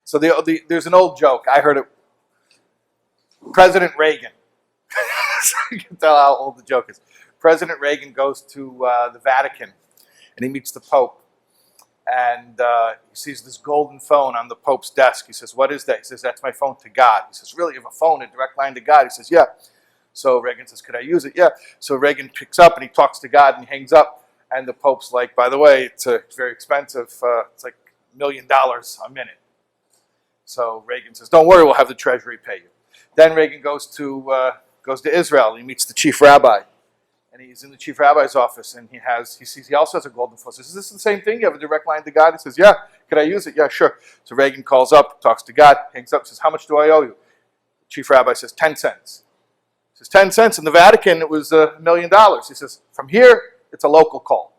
So there's an old joke. I heard it. President Reagan. So you can tell how old the joke is. President Reagan goes to the Vatican, and he meets the Pope. And he sees this golden phone on the Pope's desk. He says, "What is that?" He says, "That's my phone to God." He says, "Really? You have a phone, a direct line to God?" He says, "Yeah." So Reagan says, "Could I use it?" "Yeah." So Reagan picks up and he talks to God and he hangs up. And the Pope's like, "By the way, it's very expensive. It's like $1 million a minute." So Reagan says, "Don't worry, we'll have the Treasury pay you." Then Reagan goes to Israel. He meets the chief rabbi. And he's in the chief rabbi's office, and he also has a golden phone. He says, "Is this the same thing? You have a direct line to God?" He says, "Yeah." "Could I use it?" "Yeah, sure." So Reagan calls up, talks to God, hangs up, says, "How much do I owe you?" The chief rabbi says, 10 cents. He says, 10 cents? In the Vatican, it was $1 million. He says, "From here, it's a local call."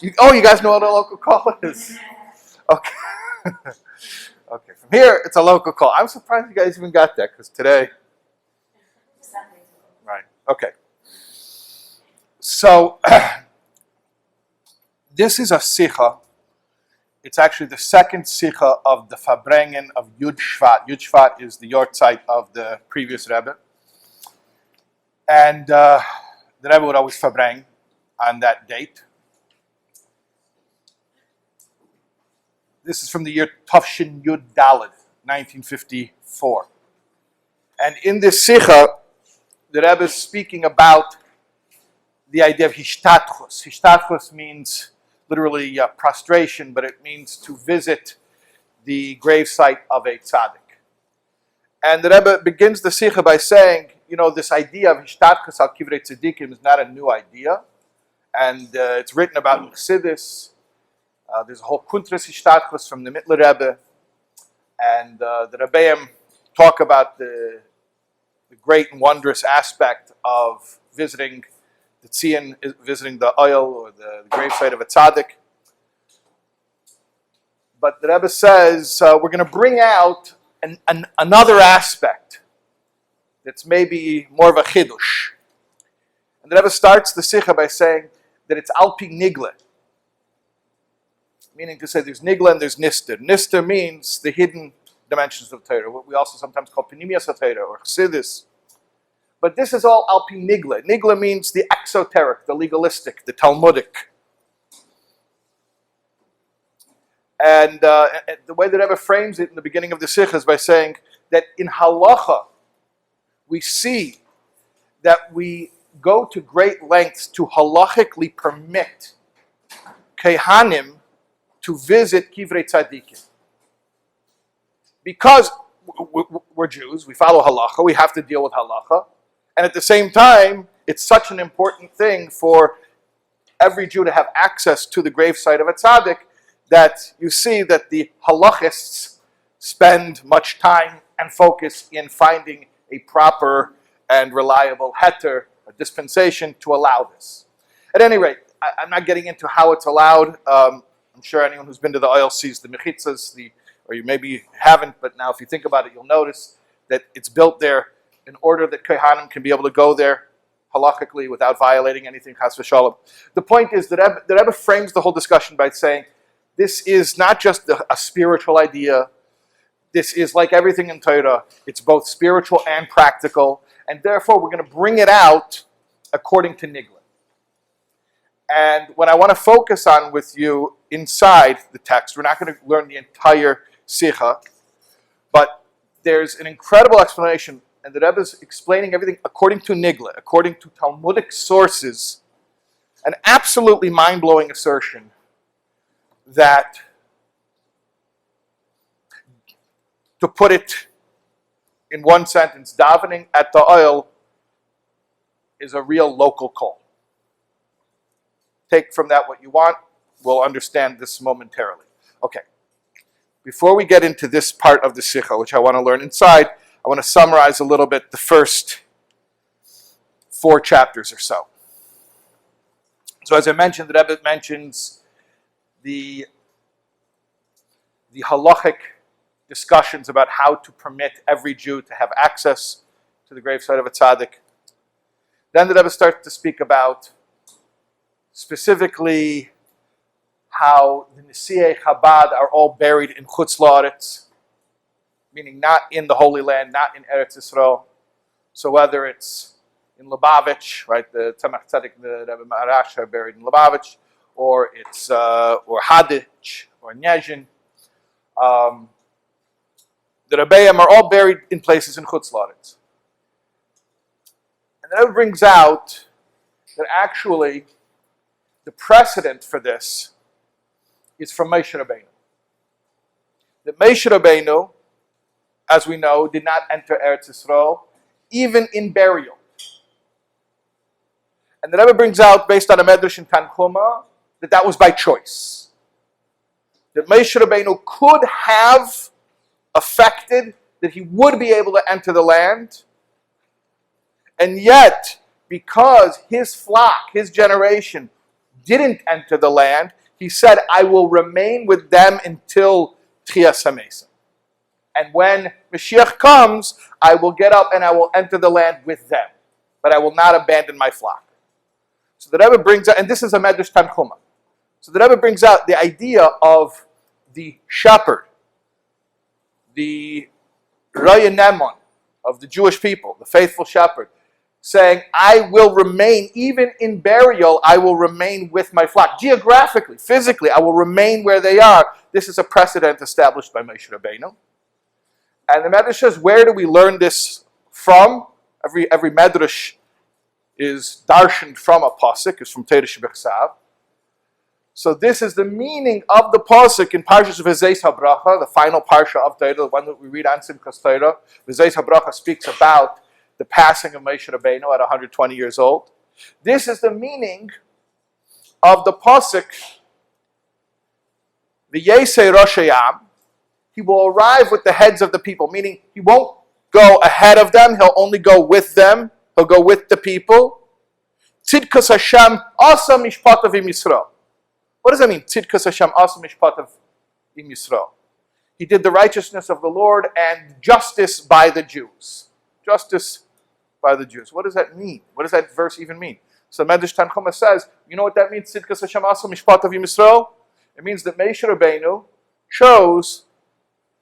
You guys know what a local call is? Okay. Okay, from here, it's a local call. I'm surprised you guys even got that, because today... Right, okay. So, this is a sikha. It's actually the second sikha of the Farbrengen of Yud Shvat. Yud Shvat is the yortzeit of the previous Rebbe. And the Rebbe would always Farbreng on that date. This is from the year Tafshin Yud Daled, 1954. And in this sikha, the Rebbe is speaking about the idea of hishtadchus. Hishtadchus means literally prostration, but it means to visit the gravesite of a tzaddik. And the Rebbe begins the sikha by saying, this idea of hishtadchus al kivrei tzadikim is not a new idea, and it's written about in Chassidus. There's a whole kuntras hishtadchus from the Mittler Rebbe, and the Rebbeim talk about the great and wondrous aspect of visiting the tzion, visiting the Ohel or the gravesite of a tzaddik. But the Rebbe says we're going to bring out another aspect that's maybe more of a chidush. And the Rebbe starts the sikha by saying that it's alpi nigle, meaning to say there's nigle and there's nister. Nister means the hidden dimensions of Torah, what we also sometimes call panimias Torah or chassidus. But this is all alpi nigle. Nigle means the exoteric, the legalistic, the Talmudic. And the way that Rebbe frames it in the beginning of the sikha is by saying that in halacha, we see that we go to great lengths to halachically permit kehanim to visit kivrei tzadikim. Because we're Jews, we follow halacha, we have to deal with halacha. And at the same time, it's such an important thing for every Jew to have access to the gravesite of a tzaddik that you see that the halachists spend much time and focus in finding a proper and reliable heter, a dispensation, to allow this. At any rate, I'm not getting into how it's allowed. I'm sure anyone who's been to the Ohel sees the mechitzas, or you maybe haven't, but now if you think about it, you'll notice that it's built there in order that kohanim can be able to go there halachically without violating anything, chas v'shalom. The point is that the Rebbe frames the whole discussion by saying this is not just a spiritual idea. This is like everything in Torah. It's both spiritual and practical, and therefore we're going to bring it out according to Nigla. And what I want to focus on with you inside the text, we're not going to learn the entire sikha, but there's an incredible explanation, and the Rebbe is explaining everything according to Nigla, according to Talmudic sources, an absolutely mind-blowing assertion that, to put it in one sentence, davening at the Ohel is a real local call. Take from that what you want. We'll understand this momentarily. Okay. Before we get into this part of the sikha, which I want to learn inside, I want to summarize a little bit the first 4 chapters or so. So as I mentioned, the Rebbe mentions the halachic discussions about how to permit every Jew to have access to the gravesite of a tzaddik. Then the Rebbe starts to speak about specifically how the Nesiei Chabad are all buried in Chutz La'aretz, meaning not in the Holy Land, not in Eretz Yisrael. So whether it's in Lubavitch, right, the Tzemach Tzadik, the Rebbe Maharash are buried in Lubavitch, or it's or Hadich or Nyezhin. The Rebbeim are all buried in places in Chutz La'aretz. And that brings out that actually the precedent for this is from Moshe Rabbeinu. That Moshe Rabbeinu, as we know, did not enter Eretz Yisrael, even in burial. And the Rebbe brings out, based on a medrash in Tanchuma, that was by choice. That Moshe Rabbeinu could have affected that he would be able to enter the land, and yet, because his flock, his generation, didn't enter the land, he said, I will remain with them until Tchias HaMesim. And when Mashiach comes, I will get up and I will enter the land with them, but I will not abandon my flock. So the Rebbe brings out, and this is a Medrash Tanchuma. So the Rebbe brings out the idea of the shepherd, the Raya Nemon of the Jewish people, the faithful shepherd, saying, I will remain, even in burial, I will remain with my flock. Geographically, physically, I will remain where they are. This is a precedent established by Moshe Rabbeinu. And the Medrash says, where do we learn this from? Every Medrash is darshaned from a pasuk, is from Torah Shebechsav. So this is the meaning of the pasuk in Parshas V'zeis HaBracha, the final parsha of Torah, the one that we read on Simchas Torah. V'zeis HaBracha speaks about the passing of Moshe Rabbeinu at 120 years old. This is the meaning of the pasuk, V'yesei Rosh Hayam. He will arrive with the heads of the people, meaning he won't go ahead of them, he'll only go with them, he'll go with the people. Tzidkas Hashem asa mishpatav im Yisrael. What does that mean? Tzidkas Hashem asa mishpatav im Yisrael. He did the righteousness of the Lord and justice by the Jews. Justice by the Jews. What does that mean? What does that verse even mean? So Medrash Tanchuma says, you know what that means? Tzidkas Hashem asa mishpatav im Yisrael? It means that Moshe Rabbeinu chose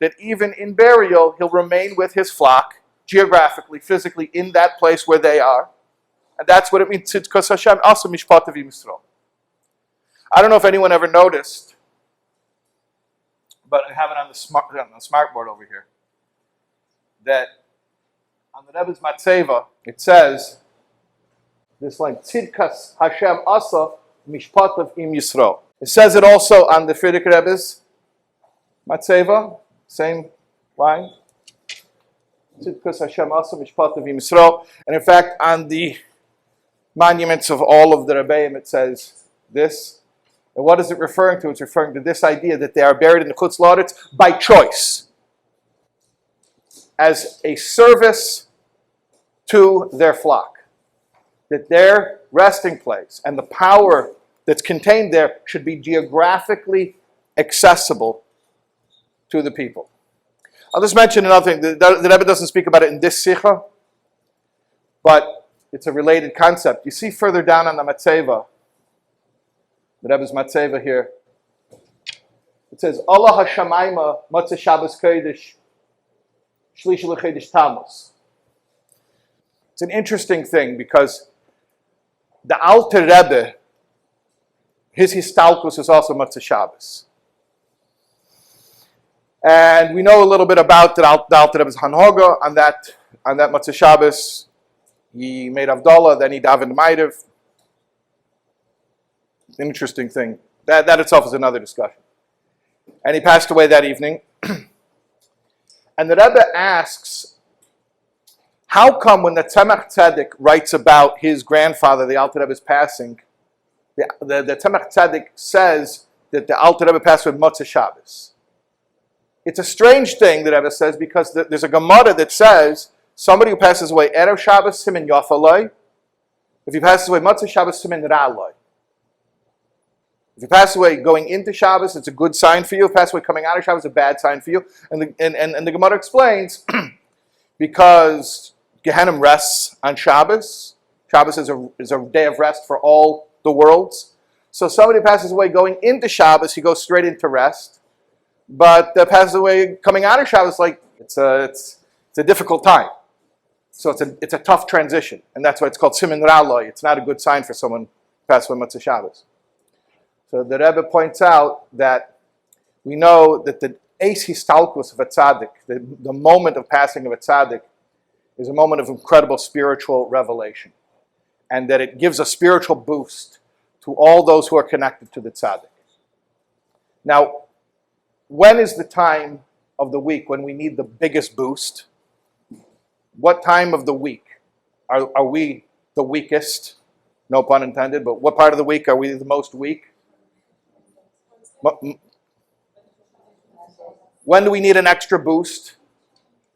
that even in burial, he'll remain with his flock, geographically, physically, in that place where they are. And that's what it means, Tzidkas Hashem, asa mishpatav im Yisrael. I don't know if anyone ever noticed, but I have it on the smart board over here, that on the Rebbe's Matzeva, it says, this line, Tzidkas Hashem asa mishpatav im Yisrael. It says it also on the Frierdiker Rebbe's Matzeva, same line. Tzidkas Hashem asa mishpatav im Yisrael. And in fact, on the monuments of all of the Rebbeim, it says this. And what is it referring to? It's referring to this idea that they are buried in the Chutz La'aretz by choice, as a service to their flock. That their resting place and the power that's contained there should be geographically accessible to the people. I'll just mention another thing. The Rebbe doesn't speak about it in this Sikha, but it's a related concept. You see further down on the Matzeva, the Rebbe's Matzeva here, it says, Allah HaShamayma Matzah Shabbos Kodesh Shlish L'Chodesh Tammuz. It's an interesting thing because the Alter Rebbe, his Histalkus is also Matzah Shabbos. And we know a little bit about the Alter Rebbe's Hanhoga on that Matzah Shabbos. He made Havdalah, then he davened Ma'ariv. Interesting thing. That itself is another discussion. And he passed away that evening. And the Rebbe asks, how come when the Tzemach Tzadik writes about his grandfather, the Alter Rebbe's passing, the Tzemach Tzadik says that the Alter Rebbe passed with Matzah Shabbos? It's a strange thing, the Rebbe says, because there's a Gemara that says somebody who passes away Erev Shabbos Simin Yafaloi. If he passes away Matzah Shabbos Simin Ra'aloi. If you pass away going into Shabbos, it's a good sign for you. If you pass away coming out of Shabbos, it's a bad sign for you. And the Gemara explains, because Gehenim rests on Shabbos. Shabbos is a day of rest for all the worlds. So somebody passes away going into Shabbos, he goes straight into rest. But passes away coming out of Shabbos, like it's a difficult time. So it's a tough transition, and that's why it's called Simin Ra'aloi. It's not a good sign for someone to pass away Motzei Shabbos. So the Rebbe points out that we know that the Eis Histalkus of a Tzadik, the moment of passing of a Tzadik, is a moment of incredible spiritual revelation, and that it gives a spiritual boost to all those who are connected to the Tzadik. Now, when is the time of the week when we need the biggest boost? What time of the week are we the weakest? No pun intended, but what part of the week are we the most weak? When do we need an extra boost?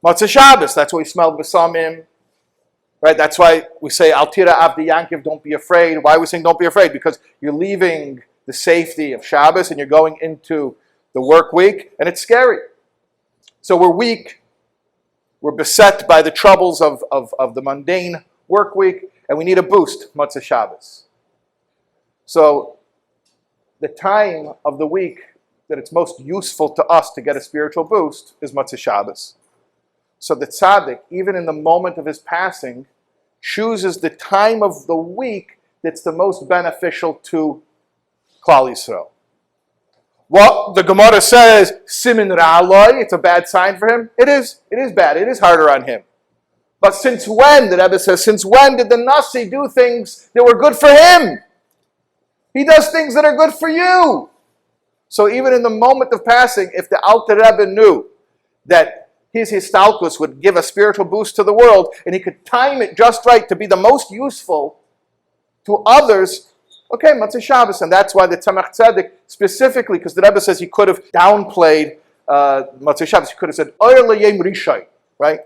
Motzei Shabbos. That's why we smell besamim. Right? That's why we say Al Tira Avdi Yankiv, don't be afraid. Why are we saying don't be afraid? Because you're leaving the safety of Shabbos and you're going into the work week, and it's scary. So we're weak. We're beset by the troubles of the mundane work week, and we need a boost, Motzei Shabbos. So the time of the week that it's most useful to us to get a spiritual boost is Motzei Shabbos. So the tzaddik, even in the moment of his passing, chooses the time of the week that's the most beneficial to Klal Yisrael. Well, the Gemara says, Simin Ra'aloi, it's a bad sign for him. It is bad. It is harder on him. But since when, the Rebbe says, since when did the Nasi do things that were good for him? He does things that are good for you. So even in the moment of passing, if the Alter Rebbe knew that his histalkus would give a spiritual boost to the world, and he could time it just right to be the most useful to others, okay, Motzei Shabbos, and that's why the Tzemach Tzedek specifically, because the Rebbe says he could have downplayed Motzei Shabbos, he could have said Oyer L'Yem Rishai, right?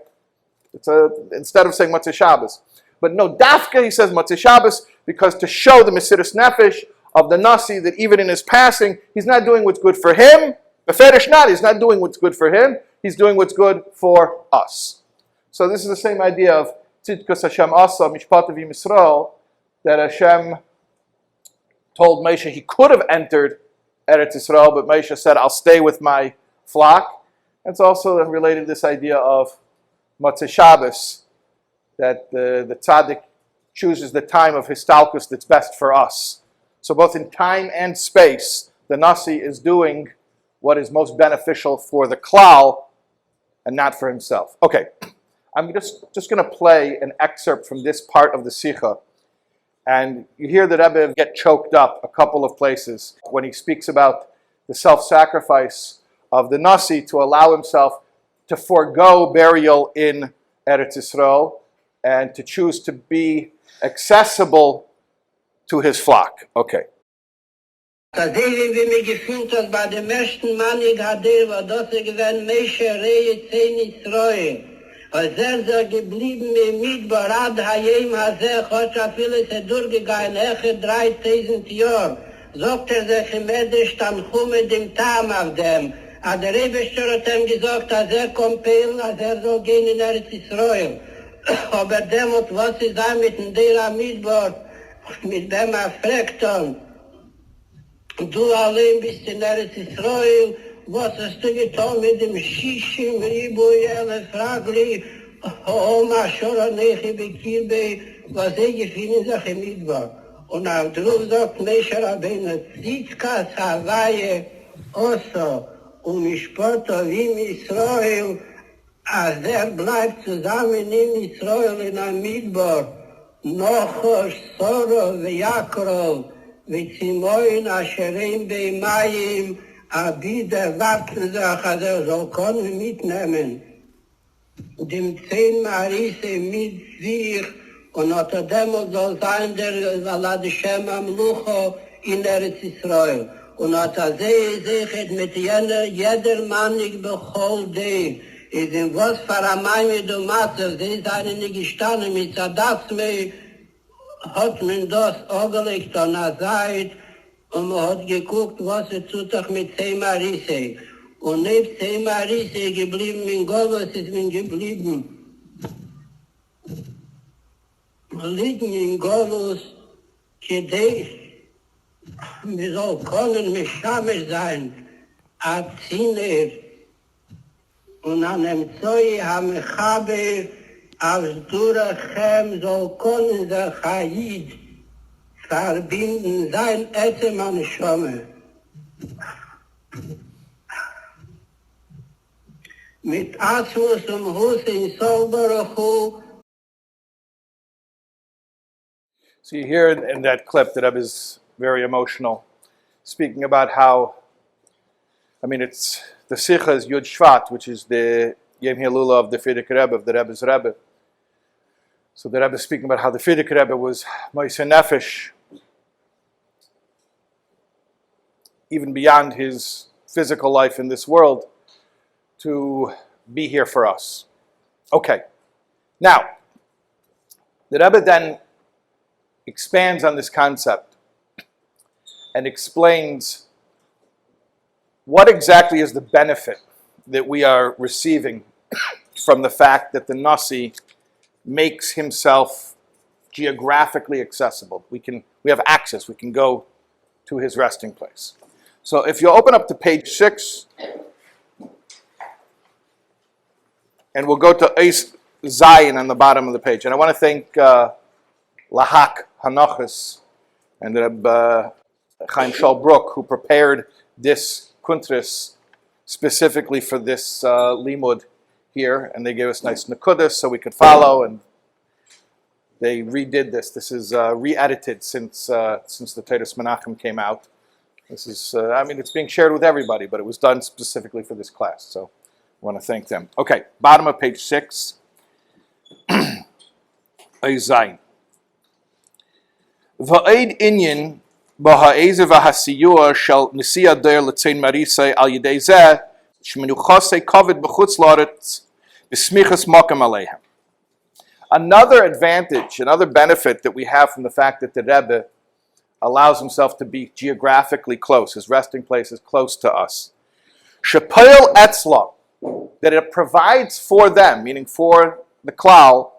Instead of saying Motzei Shabbos, but no, Dafka he says Motzei Shabbos because to show the Mesiras Nefesh of the Nasi that even in his passing he's not doing what's good for him. Beferish not, he's not doing what's good for him. He's doing what's good for us. So this is the same idea of Tzidkus Hashem Asa Mishpat Avim Yisrael, that Hashem told Moshe he could have entered Eretz Yisrael, but Moshe said, I'll stay with my flock. It's also related to this idea of Motzei Shabbos, that the tzaddik chooses the time of histalkus that's best for us. So both in time and space, the Nasi is doing what is most beneficial for the klal and not for himself. Okay, I'm just going to play an excerpt from this part of the Sikha. And you hear the Rebbe get choked up a couple of places when he speaks about the self-sacrifice of the Nasi to allow himself to forego burial in Eretz Yisrael and to choose to be accessible to his flock. Okay. Wie mir gefühlt hat bei dem ersten Mann, ich hatte, war das gewesen, Moshe, Rehe, 10 Israel. Als so geblieben mit Midbarad, Hayem, Hazeh, Chocha, vieles durchgegangen, 3000 Jahre. Sagt sich im Medisch, Tanchume, dem Tam auf dem. Aber der Rebbe hat ihm gesagt, kommt Peil, soll gehen in Eretz Yisrael. Aber demut, was ist da mit dem Dera Midbar, mit dem fragt dann, du allein bist in Eretz Yisrael, was hast du getan mit dem Shishim, Riboyele, Fragli, Oma, Shora, Nechi, Bekirbe, was gefunden sich im Midbar. Und auf Druck sagt Moshe Rabbeinu, Tzidkas, Hawaii, Oso, Mishpat Avim Yisrael, als bleibt zusammen in Israel in der Midbar, Nochosh, Soro, Yaakov, Zimoin, Asherim, Beimayim, Abide, warten sich, also soll können mitnehmen. Dem 10 Marise mit sich, und unter dem soll sein der Valadishem Amlucho in Eretz Yisrael. Und hat sich mit jeder Mann nicht beholt, ist in was für ein Mann mit dem Maße, sie ist eine nicht gestanden, mit Zadasme, hat man das angelegt an der Seite, und man hat geguckt, was tut sich mit 10 Marisse. Und neben 10 Marisse geblieben, in Golos ist man geblieben. Liegen in Golos, gedeiht, Wir soll können mit Schamisch sein, a Ziner und an dem Zoi ha-Mechaber, als Durachem soll können der Chayid verbinden sein Etem an Schomme. Mit Asmus Hus in Solbarachu. So you hear in that clip that Rebbe is very emotional, speaking about how, it's the Sikha is Yud Shvat, which is the Yom Hilula of the Frierdiker Rebbe, of the Rebbe's Rebbe. So the Rebbe is speaking about how the Frierdiker Rebbe was Moshe Nefesh, even beyond his physical life in this world, to be here for us. Okay, now, the Rebbe then expands on this concept and explains what exactly is the benefit that we are receiving from the fact that the Nasi makes himself geographically accessible. We have access, we can go to his resting place. So if you open up to page 6, and we'll go to Eis Zayin on the bottom of the page. And I want to thank Lahak Hanochas and Rebbe Chaim Shalbrook, who prepared this kuntris specifically for this limud here, and they gave us nice nekudas so we could follow, and they redid this. This is re-edited since the Teres Menachem came out. This is, it's being shared with everybody, but it was done specifically for this class, so I want to thank them. Okay, bottom of page 6. Zayin. Va'ed inyan baha'eze v'hasiyur shel nisiya der l'tzein marisei al yidei zeh shmenuchasei kovid b'chutz la'aretz b'smichas makam aleihem. Another advantage, another benefit that we have from the fact that the Rebbe allows himself to be geographically close, his resting place is close to us. Shepoil etzlam, that it provides for them, meaning for the klal,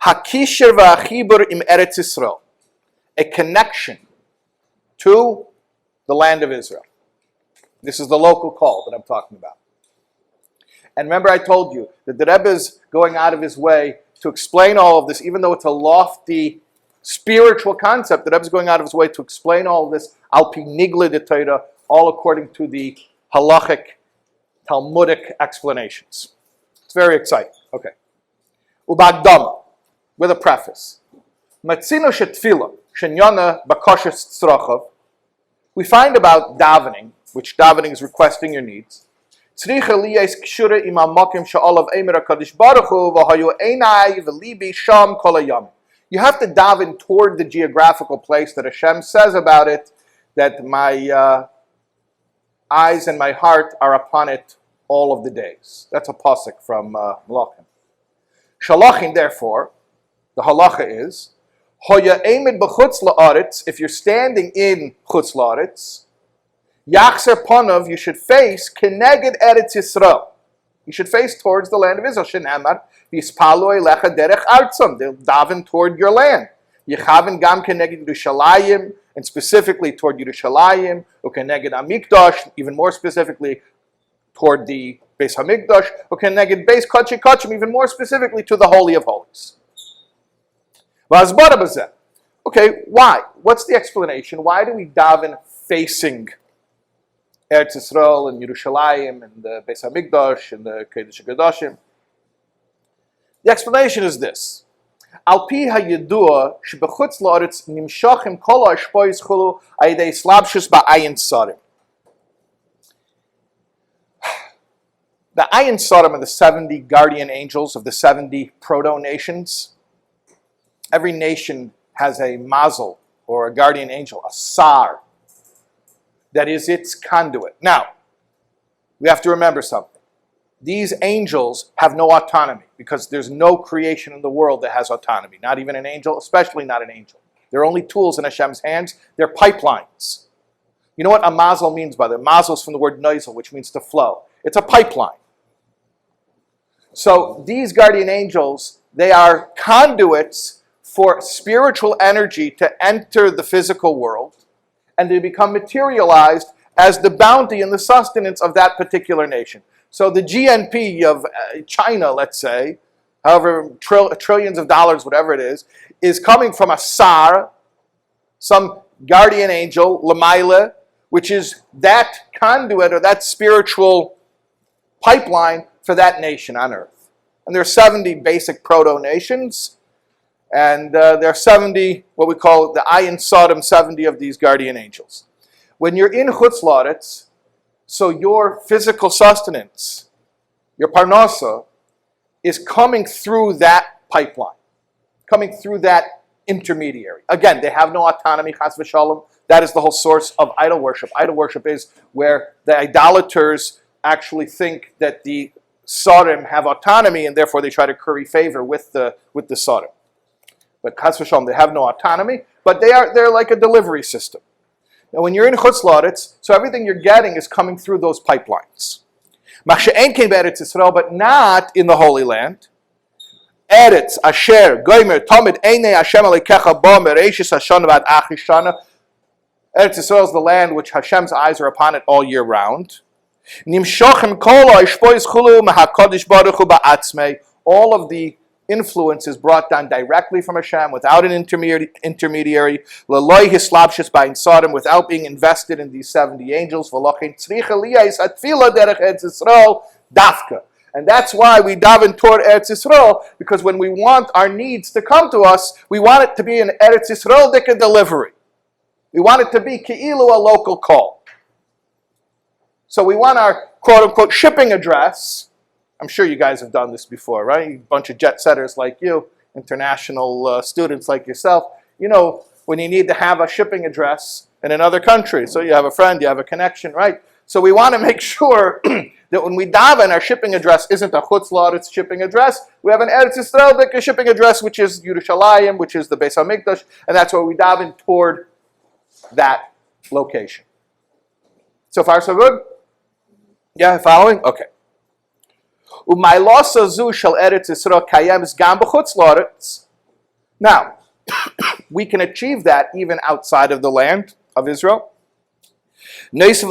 hakisher v'achibur im Eretz Yisrael, a connection to the land of Israel. This is the local call that I'm talking about. And remember I told you that the Rebbe is going out of his way to explain all of this, even though it's a lofty spiritual concept, the Rebbe is going out of his way to explain all of this, al pi nigle de Torah, all according to the halachic, Talmudic explanations. It's very exciting. Okay. Ubagdama, with a preface. Matzino shetfila, shenyana bakoshes tzrochov. We find about davening, which davening is requesting your needs. Tzricha liyes kshura im hamakim she'olav emer HaKadosh Baruch Hu v'hayu einai v'libi sham kol hayam. You have to daven toward the geographical place that Hashem says about it, that my eyes and my heart are upon it all of the days. That's a pasuk from Malachim. Shalachin, therefore, the halacha is, hoya emed b'chutz la'aretz, if you're standing in chutz la'aretz, yachzer panav, you should face keneged Eretz Yisrael. You should face towards the land of Israel. Shenamar, yispalu elecha derech artzam, they'll daven toward your land. Yechaven gam keneged Yerushalayim, and specifically toward Yerushalayim, ukeneged Amikdash, even more specifically toward the Beis Hamikdash, ukeneged Beis Kodesh Kodeshim, even more specifically to the Holy of Holies. Okay, why? What's the explanation? Why do we daven facing Eretz Yisrael and Yerushalayim and the Beis Hamikdash and the Kodesh Kodeshim? The explanation is this. Al pi hayidua shebechutz la'aretz nimshachim kol ha'ashpois chulu ayidei slabshus ba'ayin sarim. The ayin sarim are the 70 guardian angels of the 70 proto-nations. Every nation has a mazel, or a guardian angel, a sar, that is its conduit. Now, we have to remember something. These angels have no autonomy, because there's no creation in the world that has autonomy. Not even an angel, especially not an angel. They're only tools in Hashem's hands. They're pipelines. You know what a mazel means by that? Mazel is from the word nozel, which means to flow. It's a pipeline. So these guardian angels, they are conduits for spiritual energy to enter the physical world and they become materialized as the bounty and the sustenance of that particular nation. So the GNP of China, let's say, however trillions of dollars, whatever it is coming from a Sar, some guardian angel, Lamaila, which is that conduit or that spiritual pipeline for that nation on earth. And there are 70 basic proto-nations, and there are 70, what we call the Ayin Sodom, 70 of these guardian angels. When you're in Chutz La'aretz, so your physical sustenance, your parnasa, is coming through that pipeline, coming through that intermediary. Again, they have no autonomy, chas v'shalom. That is the whole source of idol worship. Idol worship is where the idolaters actually think that the Sarim have autonomy, and therefore they try to curry favor with the Sarim. But chas v'shalom, they have no autonomy, but they're like a delivery system. Now, when you're in Chutz La'aretz, so everything you're getting is coming through those pipelines. Machshe'en came to Eretz Yisrael, but not in the Holy Land. Eretz, Asher, Goymer, Tomid, Einei Hashem Alekecha Bo, Mereshis Hashon Vad Achishana. Eretz Yisrael is the land which Hashem's eyes are upon it all year round. Nimshochem Kolo, Ishpois Chulu, Mahakodesh Baruch Hu Ba'atzmei. All of the influence is brought down directly from Hashem without an intermediary. Leloi hislabshis ba'in Sodom, without being invested in these 70 angels. V'lochin tzricha liyais atfila derech Eretz Yisrael dafka. And that's why we daven toward Eretz Yisrael, because when we want our needs to come to us, we want it to be an Eretz Yisrael dika delivery. We want it to be ki'ilu, a local call. So we want our quote-unquote shipping address. I'm sure you guys have done this before, right? A bunch of jet setters like you, international students like yourself. You know, when you need to have a shipping address in another country. So you have a friend, you have a connection, right? So we want to make sure that when we daven, our shipping address isn't a Chutz La'aretz shipping address. We have an Eretz Yisrael shipping address, which is Yerushalayim, which is the Beis HaMikdash, and that's where we daven toward that location. So far, so good? Yeah, following? Okay. Now, we can achieve that even outside of the land of Israel. In addition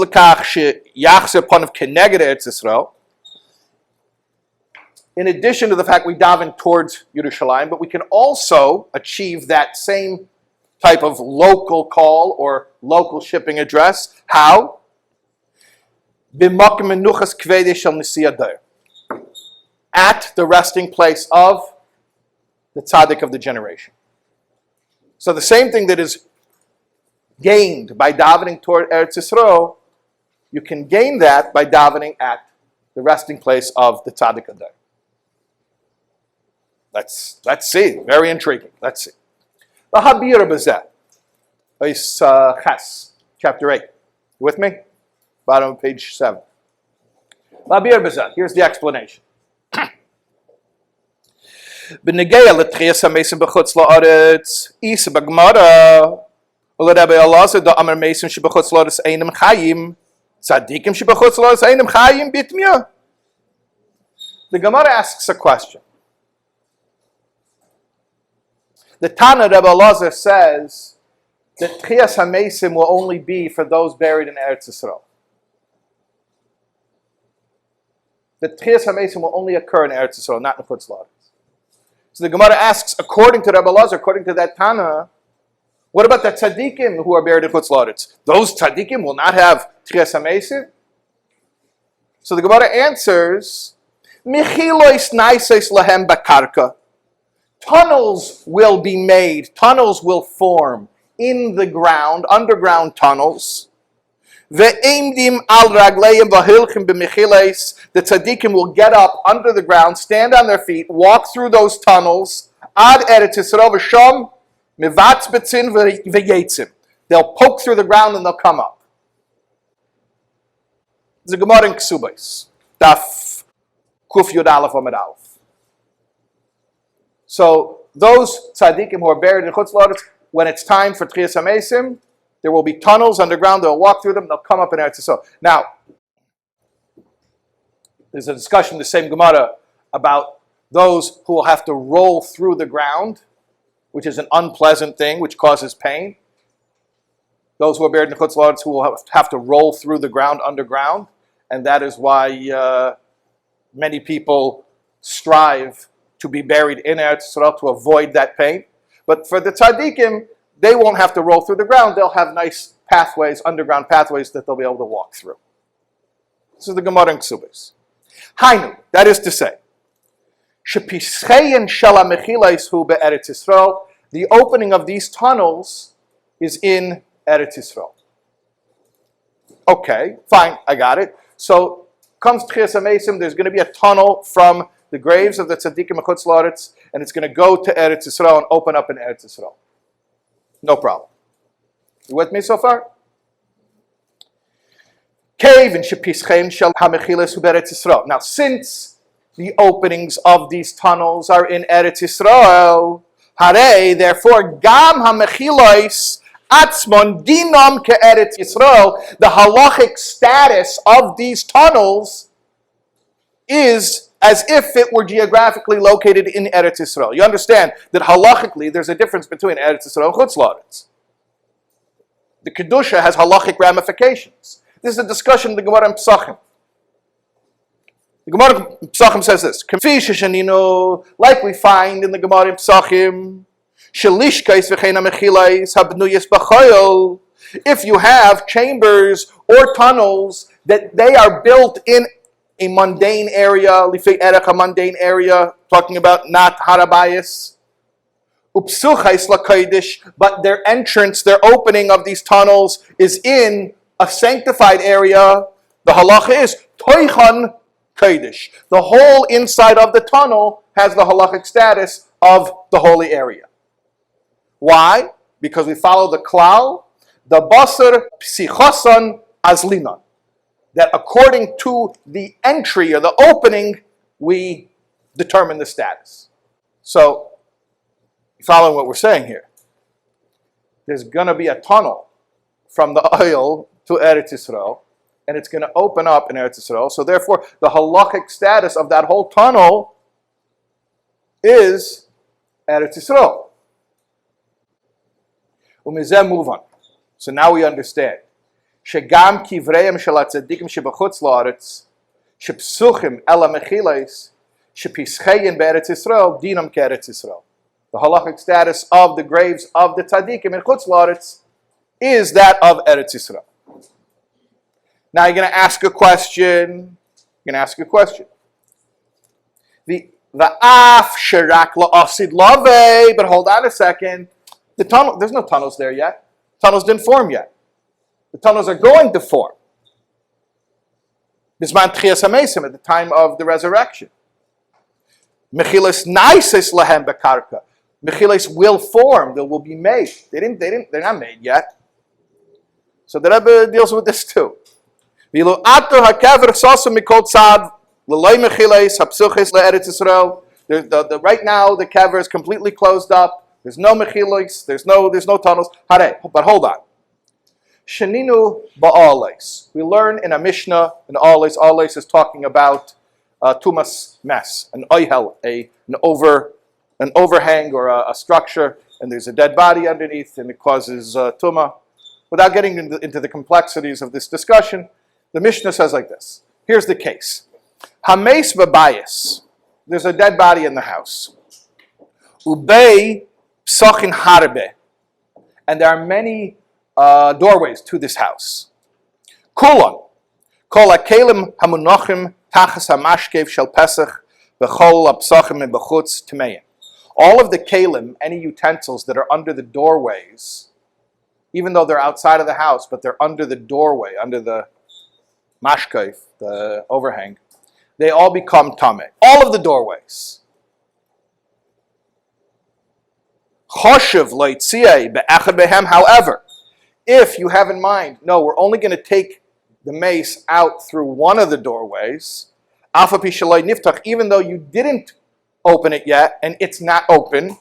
to the fact we daven towards Yerushalayim, but we can also achieve that same type of local call or local shipping address. How? At the resting place of the Tzadik of the generation. So the same thing that is gained by davening toward Eretz Yisrael, you can gain that by davening at the resting place of the Tzadik Adar. Let's see. Very intriguing. Let's see. V'habir b'zeh. Ches, chapter 8. You with me? Bottom of page 7. V'habir b'zeh. Here's the explanation. B'negeya l'tchias ha-mesim b'chutz la'aretz isa b'gmara u'l'Rebbe Elazar da'amar mesim sheb'chutz la'aretz einem chayim tzadikim sheb'chutz la'aretz einem chayim bitmya. The Gemara asks a question. The Tana Rebbe Elazar says that tchias ha-mesim will only be for those buried in Eretz Yisrael. The tchias ha-mesim will only occur in Eretz Yisrael, not in Chutz La'aretz. So the Gemara asks, according to Rebbe Elazar, according to that Tana, what about the tzaddikim who are buried in Chutz La'aretz? Those tzaddikim will not have tchias ha-mesim? So the Gemara answers, Michilois naises lahem bakarka. Tunnels will be made, tunnels will form in the ground, underground tunnels. Ve'emdim al ragleim v'hilchim b'michiles. The tzaddikim will get up under the ground, stand on their feet, walk through those tunnels. Ad Eretz Yisrael v'sham mivatz betzin v'yetzim. They'll poke through the ground and they'll come up. There's a Gemara in Ksubais. Daf Kuf Yud Aleph Amud Aleph. So those tzaddikim who are buried in Chutz La'aretz, when it's time for Tchias HaMesim, there will be tunnels underground. They'll walk through them. They'll come up in Eretz Yisrael. Now, there's a discussion in the same Gemara about those who will have to roll through the ground, which is an unpleasant thing, which causes pain. those who are buried in Chutz La'aretz who will have to roll through the ground underground, and that is why many people strive to be buried in Eretz Yisrael to avoid that pain. But for the tzaddikim, they won't have to roll through the ground. They'll have nice pathways, underground pathways that they'll be able to walk through. This is the Gemara in Ksubis. Hainu, that is to say, shepischein shel ha'mechilais hu be'Eretz Yisrael. The opening of these tunnels is in Eretz Yisrael. Okay, fine, I got it. So comes Tchias HaMesim, there's going to be a tunnel from the graves of the Tzadikim in Chutz La'aretz, and it's going to go to Eretz Yisrael and open up in Eretz Yisrael. No problem. You with me so far? Cave in Shepischein Shel HaMechilas Hu Be'Eretz Yisrael. Now, since the openings of these tunnels are in Eretz Yisrael, Hare, therefore, Gam HaMechilas Atzmon Dinam Ke'Eretz Yisrael, the halachic status of these tunnels is as if it were geographically located in Eretz Yisrael. You understand that halachically there's a difference between Eretz Yisrael and Chutz La'aretz. The Kedusha has halachic ramifications. This is a discussion in the Gemara in Psachim. The Gemara in Psachim says this, like we find in the Gemara in Psachim, if you have chambers or tunnels that they are built in a mundane area, a mundane area, talking about not harabayis, but their entrance, their opening of these tunnels is in a sanctified area, the halacha is toichan kodesh. The whole inside of the tunnel has the halachic status of the holy area. Why? Because we follow the klal, the basar psichosan azlinan. That according to the entry or the opening, we determine the status. So, following what we're saying here, there's going to be a tunnel from the Ohel to Eretz Yisrael, and it's going to open up in Eretz Yisrael. So therefore, the halachic status of that whole tunnel is Eretz Yisrael. Umizeh, move on. So now we understand. Shegam kivreim shel hatzadikim shebachutz la'aretz shepsuchim ela mechilais shepischein be'Eretz Yisrael dinam ke'Eretz Yisrael. The halachic status of the graves of the tzadikim in Chutz La'aretz is that of Eretz Yisrael. Now you're going to ask a question. The af sherak la'asid lave, but hold on a second. The tunnel, there's no tunnels there yet. Tunnels didn't form yet. The tunnels are going to form. Bisman Tchias HaMesim, at the time of the resurrection. Mechilas naises lahem bekarka. Mechilas will form, they will be made. They're not made yet. So the Rebbe deals with this too. Vilu ato hakever sosu mikol tzad l'loy mechilas hapsuches le'eretz Yisrael. Right now the kever is completely closed up. There's no mechilas. There's no tunnels. Hare, but hold on. Sheninu ba'ales. We learn in a Mishnah, in Ales. Ales is talking about tumas mess, an ohel, an overhang or a structure, and there's a dead body underneath, and it causes tuma. Without getting into the complexities of this discussion, the Mishnah says like this. Here's the case. Hameis b'bayis. There's a dead body in the house. Ubei psachin harbe. And there are many doorways to this house. Kulon. Kol hakelim hamunachim tachas hamashkev shel pesach v'chol hapsachim b'chutz tmeim. All of the kalim, any utensils that are under the doorways, even though they're outside of the house, but they're under the doorway, under the mashkev, the overhang, they all become tameh. All of the doorways. Choshev loitzieh be'echad behem. However, if you have in mind, no, we're only going to take the mace out through one of the doorways, even though you didn't open it yet, and it's not open,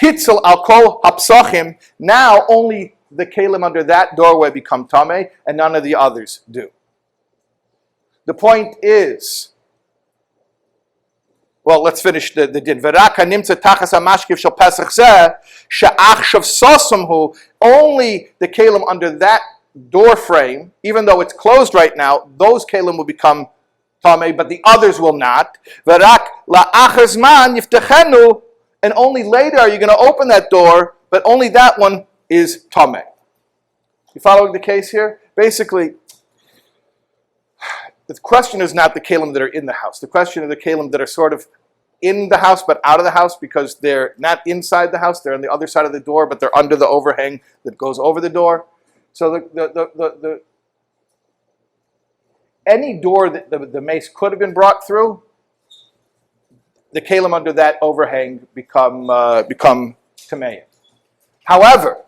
hitzel al kol hapsachim, now only the kalim under that doorway become tameh, and none of the others do. The point is, Well, let's finish the din. V'raka nimtza tachas hamashkiv shel Pesach zeh she'achshav sosam hu. Only the kalim under that door frame, even though it's closed right now, those kalim will become tamei, but the others will not. V'rak la'achar zman yiftachenu, and only later are you going to open that door, but only that one is tamei. You following the case here? Basically, the question is not the kalim that are in the house. The question is the kalim that are sort of in the house but out of the house, because they're not inside the house, they're on the other side of the door, but they're under the overhang that goes over the door. So the any door that the mace could have been brought through, the kalim under that overhang become tamei. However,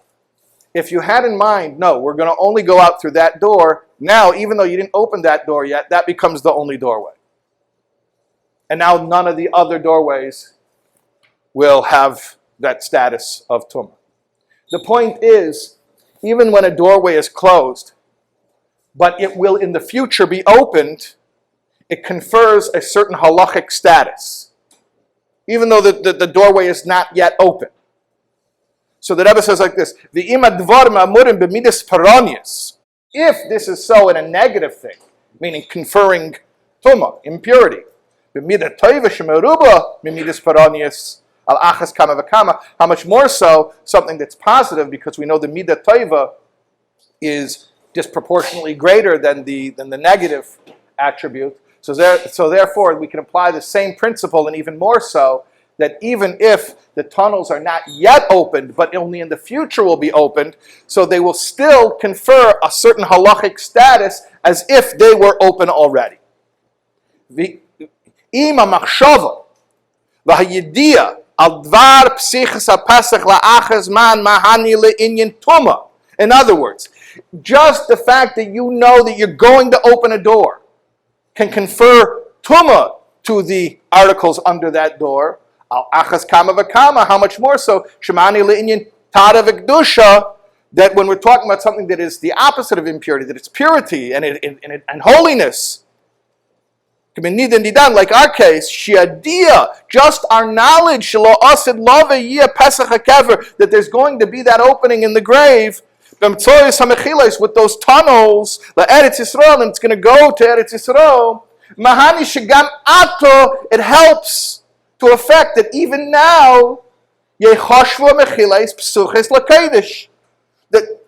if you had in mind, no, we're going to only go out through that door, now, even though you didn't open that door yet, that becomes the only doorway. And now none of the other doorways will have that status of tumah. The point is, even when a doorway is closed, but it will in the future be opened, it confers a certain halachic status, even though the doorway is not yet open. So the Rebbe says like this: if this is so in a negative thing, meaning conferring tumah, impurity, how much more so something that's positive, because we know the midah toiva is disproportionately greater than the negative attribute. So therefore we can apply the same principle, and even more so, that even if the tunnels are not yet opened, but only in the future will be opened, so they will still confer a certain halachic status as if they were open already. In other words, just the fact that you know that you're going to open a door can confer tumah to the articles under that door. Al achas kama v'kama, how much more so? Shemani le'inyan tada v'kedusha, that when we're talking about something that is the opposite of impurity, that it's purity and holiness. Like our case, shiadia, just our knowledge, that there's going to be that opening in the grave, with those tunnels, Eretz Yisrael, and it's going to go to Eretz Yisrael. Mahani shagam ato, it helps to effect that even now, that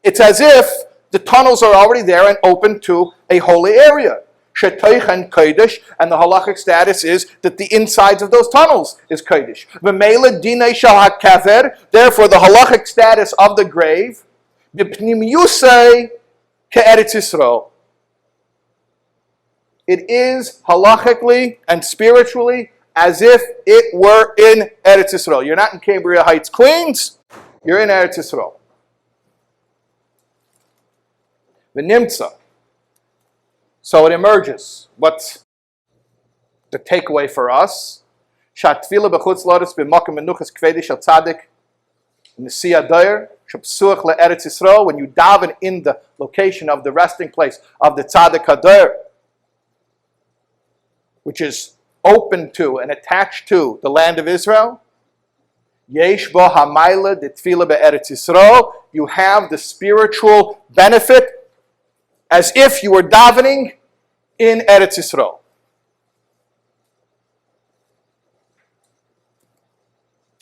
it's as if the tunnels are already there and open to a holy area. And the halachic status is that the insides of those tunnels is kodesh. Therefore, the halachic status of the grave, it is halachically and spiritually as if it were in Eretz Yisrael. You're not in Cambria Heights, Queens. You're in Eretz Yisrael. V'nimtza. So it emerges. What's the takeaway for us? Shatfila b'chutz lotus b'makom menuchas kvedi shel Tzadik nesi adayer shepsuach le'Eretz Yisrael. When you daven in the location of the resting place of the Tzadik adayer, which is open to and attached to the land of Israel, yesh bo hamayla detfila be'eretz Yisrael, you have the spiritual benefit as if you were davening in Eretz Yisrael.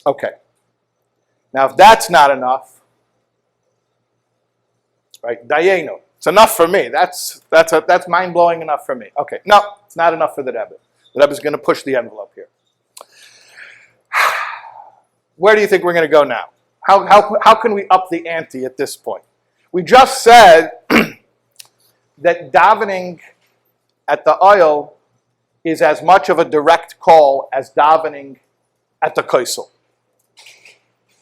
Okay. Now, if that's not enough, right? Dayenu. It's enough for me. That's mind-blowing enough for me. Okay. No, it's not enough for the Rebbe. The Rebbe is going to push the envelope here. Where do you think we're going to go now? How can we up the ante at this point? We just said that davening at the Ohel is as much of a direct call as davening at the Kaisel.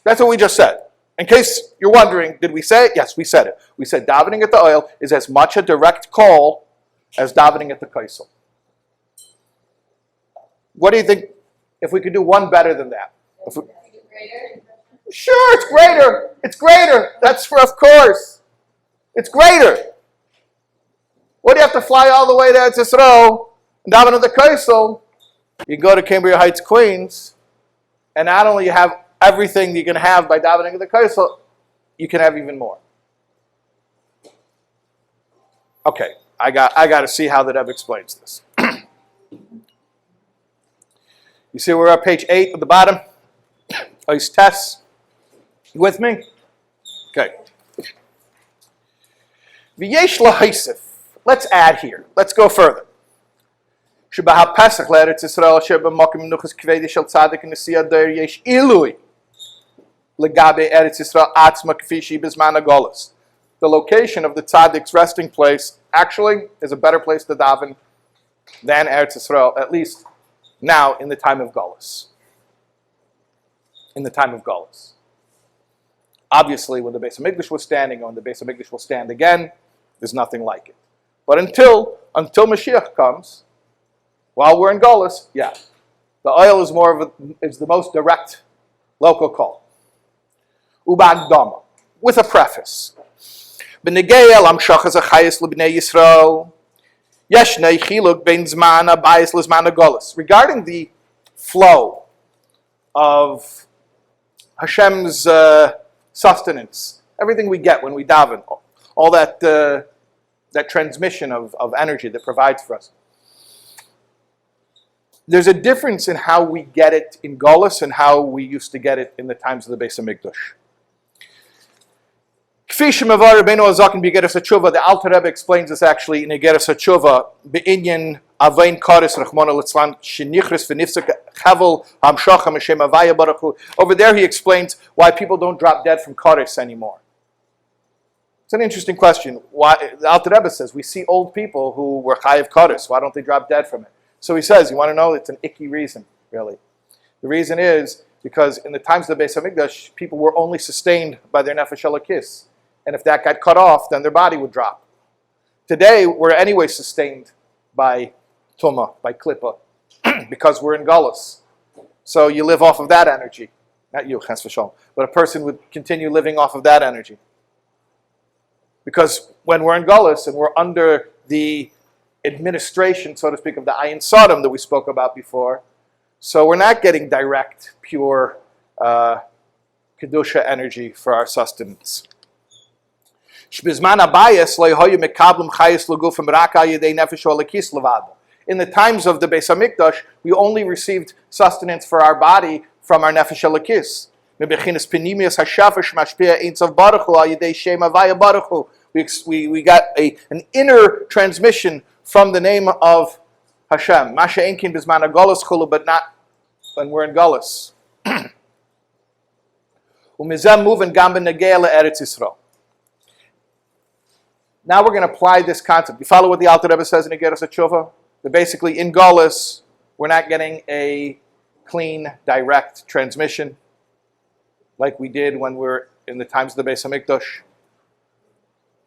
That's what we just said. In case you're wondering, did we say it? Yes, we said it. We said davening at the Ohel is as much a direct call as davening at the Kaisel. What do you think if we could do one better than that? Sure, it's greater. It's greater. That's for, of course. It's greater. What do you have to fly all the way to Eretz Yisrael and daven at the Kaisel? You can go to Cambria Heights, Queens, and not only you have everything you can have by davening the Kaisel, you can have even more. Okay, I got to see how the Rebbe explains this. You see we're at page 8 at the bottom. Ois Tes. You with me? Okay. V'yesh lahaisif. Let's add here. Let's go further. Shebah Pesach le'Eretz Yisrael sheba makim nuchas kvedi shel Tzadik nesiya der yesh ilui legabe Eretz Yisrael atzma kfi shi bizman hagolos. The location of the Tzadik's resting place actually is a better place to daven than Eretz Yisrael, at least now in the time of Golus. In the time of Golus. Obviously, when the Beis HaMikdash was standing, or when the Beis HaMikdash will stand again, there's nothing like it. But until Mashiach comes, while we're in Golus, yeah, the Ohel is the most direct local call. Uban Dama, with a preface. B'negei el hamshachas hachayis l'bnei Yisrael, yeshnei chiluk bein zman habayis l'zman hagolus. Regarding the flow of Hashem's sustenance, everything we get when we daven, all that transmission of energy that provides for us. There's a difference in how we get it in Golus and how we used to get it in the times of the Beis HaMikdash. The Alter Rebbe explains this actually in Igeres HaTshuva, Be'inyan Avain Koris Rachmana Litzlan Shenichris V'nifzak Chavel Hamshacha M'Shem Avaya Baruch Hu. Over there he explains why people don't drop dead from Koris anymore. It's an interesting question. Why the Alter Rebbe says we see old people who were Chayiv Koris. Why don't they drop dead from it? So he says, you want to know? It's an icky reason, really. The reason is because in the times of the Beis HaMikdash, people were only sustained by their Nefesh Elokis. And if that got cut off, then their body would drop. Today, we're anyway sustained by Tumah, by Klippa, because we're in Golus. So you live off of that energy. Not you, Ches V'Shalom, but a person would continue living off of that energy. Because when we're in Golus and we're under the administration, so to speak, of the Ayin Sodom that we spoke about before, so we're not getting direct, pure Kedusha energy for our sustenance. In the times of the Beis HaMikdash, we only received sustenance for our body from our Nefesh Elokis. We got an inner transmission from the name of Hashem. But not when we're in Golus. Now we're going to apply this concept. You follow what the Alter Rebbe says in Igeres HaTshuva? That basically in Golus, we're not getting a clean, direct transmission like we did when we're in the times of the Beis HaMikdash.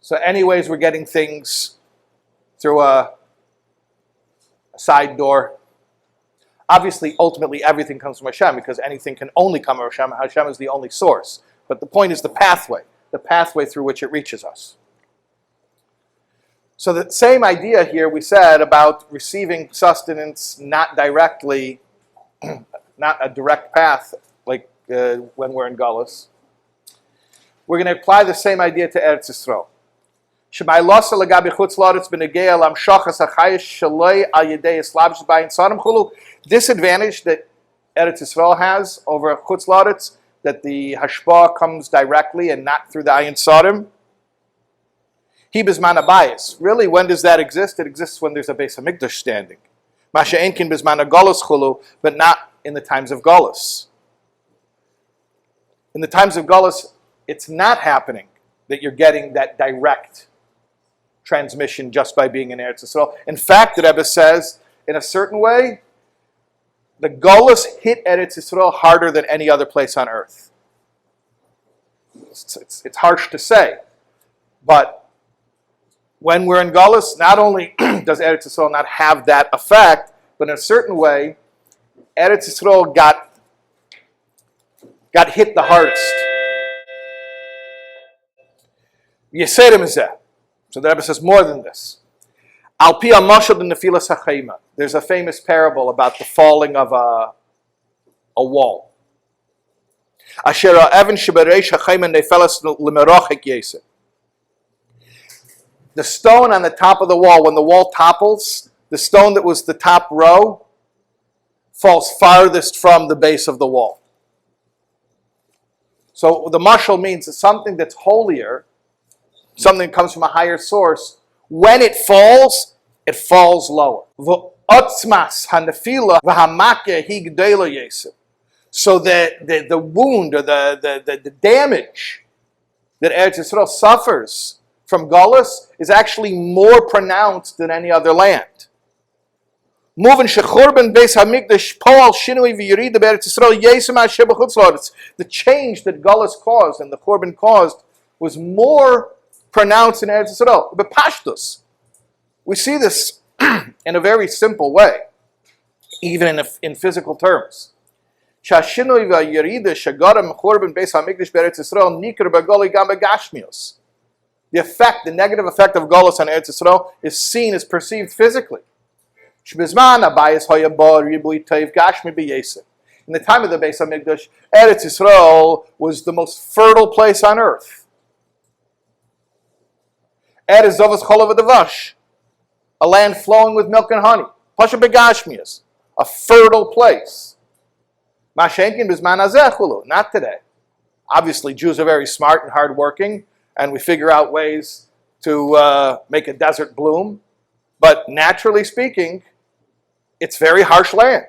So anyways, we're getting things through a side door. Obviously, ultimately, everything comes from Hashem because anything can only come from Hashem. Hashem is the only source. But the point is the pathway through which it reaches us. So the same idea here we said about receiving sustenance not directly, not a direct path like when we're in Golus. We're going to apply the same idea to Eretz Yisrael. This advantage that Eretz Yisrael has over Chutz La'aretz, that the hashpah comes directly and not through the Ayin Sodom. He bizman habayis. Really, when does that exist? It exists when there's a Beis HaMikdash standing. Masha enkin bizman hagolus chulu, but not in the times of Golus. In the times of Golus, it's not happening that you're getting that direct transmission just by being in Eretz Yisrael. In fact, the Rebbe says, in a certain way, the Golus hit Eretz Yisrael harder than any other place on earth. It's harsh to say, but when we're in Golus, not only does Eretz Yisrael not have that effect, but in a certain way, Eretz Yisrael got hit the hardest. Yeserim is that. So the Rebbe says more than this. Al pi ha-mashal b'nefilas ha-chayma. There's a famous parable about the falling of a wall. Asher ha'evan shebereish ha-chayma nefelas l'merachik yeseh. The stone on the top of the wall, when the wall topples, the stone that was the top row falls farthest from the base of the wall. So the mashal means that something that's holier, something that comes from a higher source, when it falls lower. So the wound or the damage that Eretz Yisrael suffers from Galus is actually more pronounced than any other land. The change that Galus caused and the Churban caused was more pronounced in Eretz Yisrael. But Pashtus, we see this in a very simple way, even in physical terms. The effect, the negative effect of Galus on Eretz Yisrael is seen, is perceived physically. In the time of the Beis HaMikdash, Eretz Yisrael was the most fertile place on earth. Eretz Zovas Cholav Adavash, a land flowing with milk and honey. Pasha Begashmias, a fertile place. Mashenkin Bizman Azechulu, not today. Obviously, Jews are very smart and hardworking, and we figure out ways to make a desert bloom. But naturally speaking, it's very harsh land.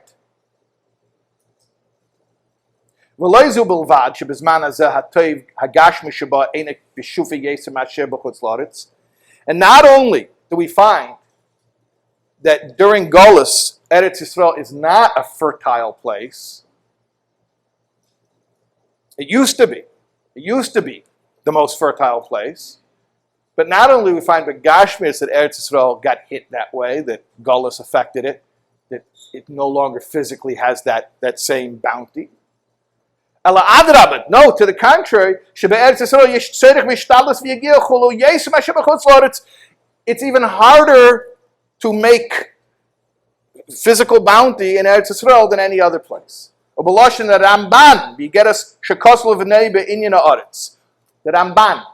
And not only do we find that during Golus, Eretz Yisrael is not a fertile place. It used to be. It used to be the most fertile place. But not only do we find Begashmias that Eretz Yisrael got hit that way, that Golus affected it, that it no longer physically has that same bounty. No, to the contrary, it's even harder to make physical bounty in Eretz Yisrael than any other place. The Ramban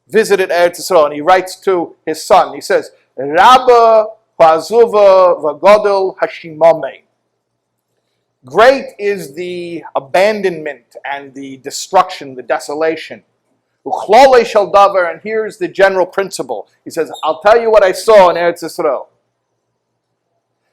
visited Eretz Yisrael and he writes to his son. He says, Rabba Pazuva Vagodel Hashimame. Great is the abandonment and the destruction, the desolation. Uchlole shel davar, and here's the general principle. He says, I'll tell you what I saw in Eretz Yisrael.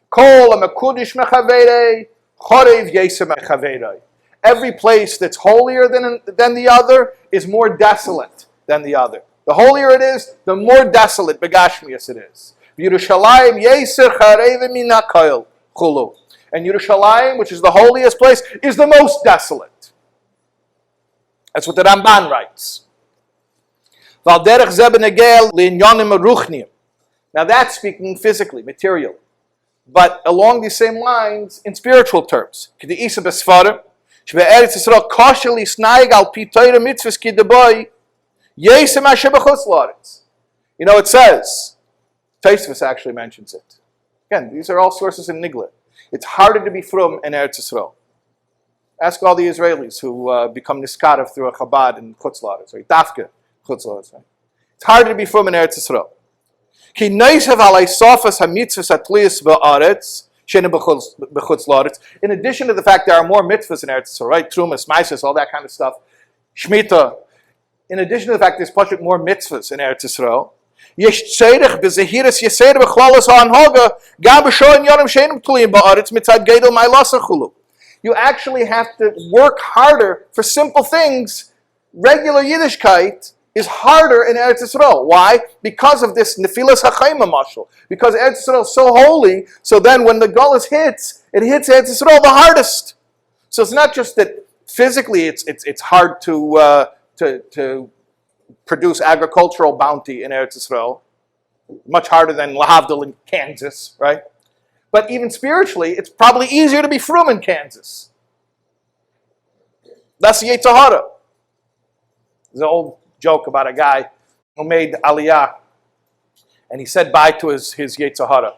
Kol ha'mekudish mechaverei, chorev yesem mechaverei. Every place that's holier than the other is more desolate than the other. The holier it is, the more desolate begashmias it is. Yerushalayim yeser charev min hakoil chulu. And Yerushalayim, which is the holiest place, is the most desolate. That's what the Ramban writes. Now that's speaking physically, materially. But along these same lines, in spiritual terms. You know, it says, Tosfos actually mentions it. Again, these are all sources in Nigla. It's harder to be frum in Eretz Yisrael. Ask all the Israelis who become niskarav through a Chabad in Chutz La'aretz, or Dafka Chutz La'aretz. Right? It's harder to be frum in Eretz Yisrael. Ki noisav alei sofas hamitzvos atliyas ba'aretz shena b'chutz La'aretz. In addition to the fact there are more mitzvahs in Eretz Yisrael, right? Trumas, Maises, all that kind of stuff. Shemitah. In addition to the fact there's possibly more mitzvahs in Eretz Yisrael. You actually have to work harder for simple things. Regular Yiddishkeit is harder in Eretz Yisrael. Why? Because of this nefilas hachayma mashal. Because Eretz Yisrael is so holy, so then when the Golus hits, it hits Eretz Yisrael the hardest. So it's not just that physically it's hard to produce agricultural bounty in Eretz Yisrael, much harder than Lahavdil in Kansas, right? But even spiritually, it's probably easier to be frum in Kansas. That's the Yetzirah. There's an old joke about a guy who made Aliyah And he said bye to his Yetzer Hara.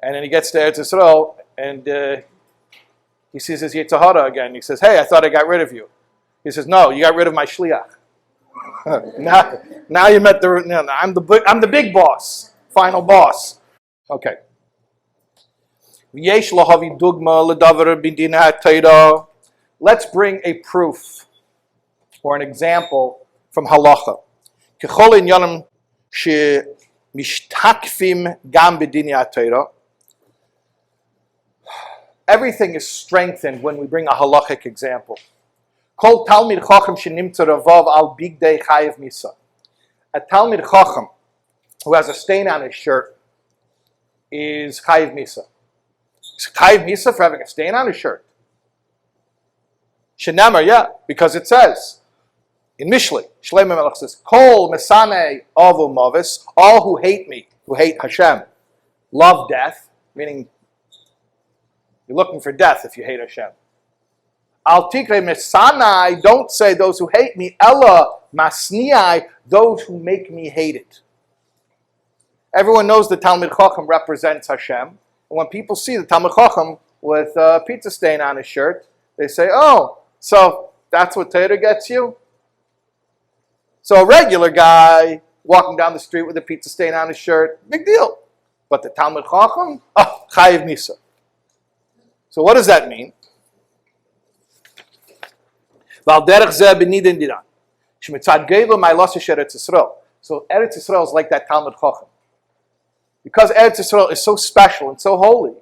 And then he gets to Eretz Yisrael, and he sees his Yetzer Hara again. He says, hey, I thought I got rid of you. He says, no, you got rid of my shliach. now you met the, no, I'm the big boss, final boss. Okay. Let's bring a proof or an example from halacha. Everything is strengthened when we bring a halachic example. A Talmid Chacham who has a stain on his shirt is chayiv misa. Is chayiv misa for having a stain on his shirt? Shenamar, yeah, because it says in Mishlei, Shlomo Melech says, Kol mesanei avu mavis, all who hate me, who hate Hashem, love death, meaning you're looking for death if you hate Hashem. Al tikre mesanai, don't say those who hate me, ella masniai, those who make me hate it. Everyone knows the Talmid Chacham represents Hashem. And when people see the Talmid Chacham with a pizza stain on his shirt, they say, oh, so that's what Torah gets you? So a regular guy walking down the street with a pizza stain on his shirt, big deal. But the Talmid Chacham, oh, chayiv misa. So what does that mean? So Eretz Yisrael is like that Talmid Chacham. Because Eretz Yisrael is so special and so holy,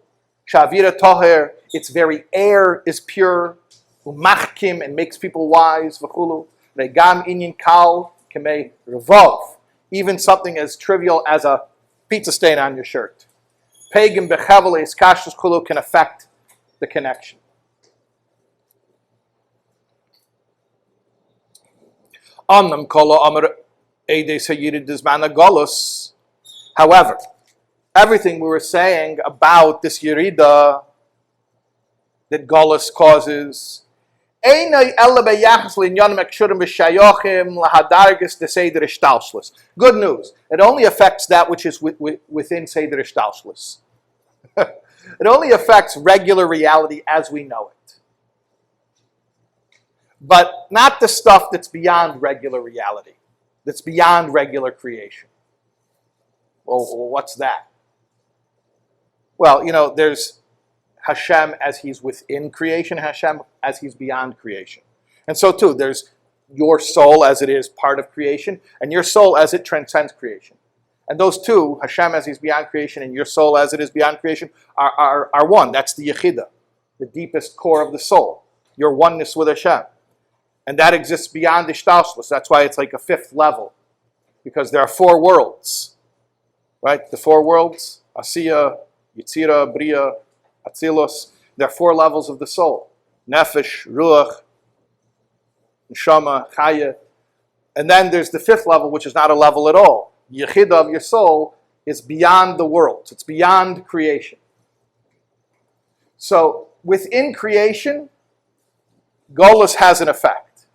Shavira Toher, its very air is pure, Umachkim, and makes people wise, V'chulu, Regam Inyan Kal, Kemei Revov, even something as trivial as a pizza stain on your shirt. Pagan Bechavel is Kashrus Chulu can affect the connection. However, everything we were saying about this Yerida that Golus causes, good news. It only affects that which is within Seder Ishtalshlis. It only affects regular reality as we know it. But not the stuff that's beyond regular reality, that's beyond regular creation. Well, what's that? Well, there's Hashem as he's within creation, Hashem as he's beyond creation. And so too, there's your soul as it is part of creation, and your soul as it transcends creation. And those two, Hashem as he's beyond creation and your soul as it is beyond creation, are one. That's the Yechidah, the deepest core of the soul, your oneness with Hashem. And that exists beyond Ishtalshlis. That's why it's like a fifth level, because there are four worlds, right? The four worlds, Asiya, Yitzira, Bria, Atzilus. There are four levels of the soul. Nefesh, Ruach, Neshama, Chaya. And then there's the fifth level, which is not a level at all. Yechidah of your soul is beyond the worlds. It's beyond creation. So within creation, Golus has an effect.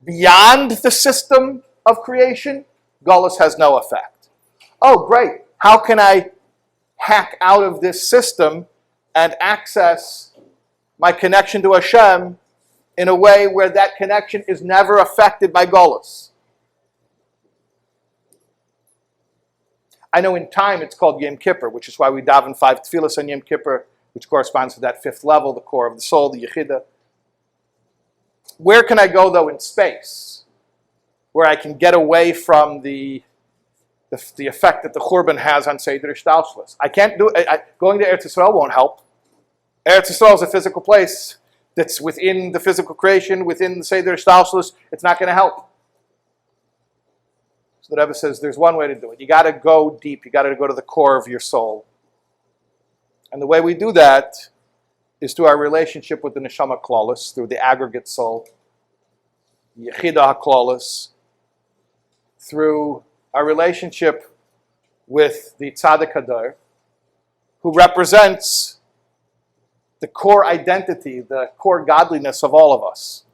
Beyond the system of creation, Golus has no effect. Oh, great. How can I hack out of this system and access my connection to Hashem in a way where that connection is never affected by Golus? I know in time it's called Yom Kippur, which is why we daven 5 tefillas on Yom Kippur, which corresponds to that fifth level, the core of the soul, the Yechidah. Where can I go, though, in space, where I can get away from the effect that the Churban has on Seder Ishtalshlis? I can't do it. Going to Eretz Yisrael won't help. Eretz Yisrael is a physical place that's within the physical creation, within the Seder Ishtalshlis. It's not going to help. So the Rebbe says there's one way to do it. You got to go deep. You got to go to the core of your soul. And the way we do that is through our relationship with the Neshama Klaus, through the aggregate soul, the Yechidah HaKlaus, through our relationship with the Tzadik Hadar, who represents the core identity, the core godliness of all of us.